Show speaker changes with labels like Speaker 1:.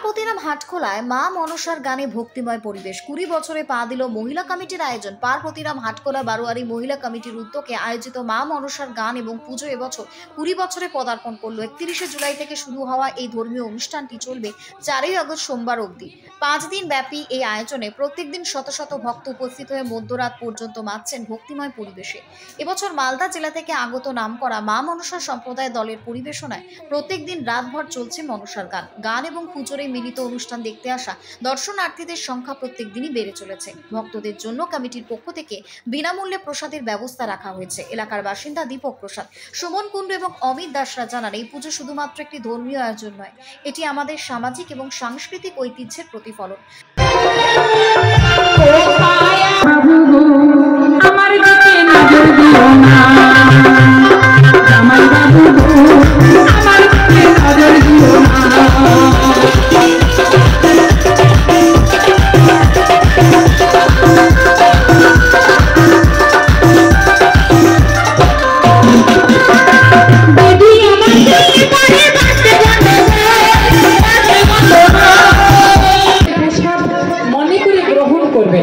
Speaker 1: পার্বতীরাম হাটখোলায় মা মনসার গানে ভক্তিময় পরিবেশ। 20 বছরে পা দিল মহিলা কমিটির আয়োজন। পার্বতীরাম হাটখোলা বারোয়ারি মহিলা কমিটির উদ্যোগে আয়োজিত মা মনসার গান এবং পুজো এবছর 20 বছরে পদার্পণ করলো। 31শে জুলাই থেকে শুরু হওয়া এই ধর্মীয় অনুষ্ঠানটি চলবে 4ই আগস্ট সোমবার অবধি। 5 দিন ব্যাপী এই আয়োজনে প্রত্যেকদিন শত শত ভক্ত উপস্থিত হয়ে মধ্যরাত পর্যন্ত মাতছেন ভক্তিময় পরিবেশে। এবছর মালদা জেলা থেকে আগত নামকরা মা মনসা সম্প্রদায় দলের পরিবেশনায় প্রত্যেকদিন রাতভর চলছে মনসার গান এবং পুজোর এই মিলিত অনুষ্ঠান দেখতে আসা দর্শনার্থীদের সংখ্যা প্রত্যেক দিনই বেড়ে চলেছে। ভক্তদের জন্য কমিটির পক্ষ থেকে বিনামূল্যে প্রসাদের ব্যবস্থা রাখা হয়েছে। এলাকার বাসিন্দা দীপক প্রসাদ, সুমন কুণ্ডু এবং অমিত দাসরা জানান, এই পুজো শুধুমাত্র একটি ধর্মীয় আয়োজন নয়, এটি আমাদের সামাজিক এবং সাংস্কৃতিক ঐতিহ্যের প্রতিফলন।
Speaker 2: মনে করে গ্রহণ করবে।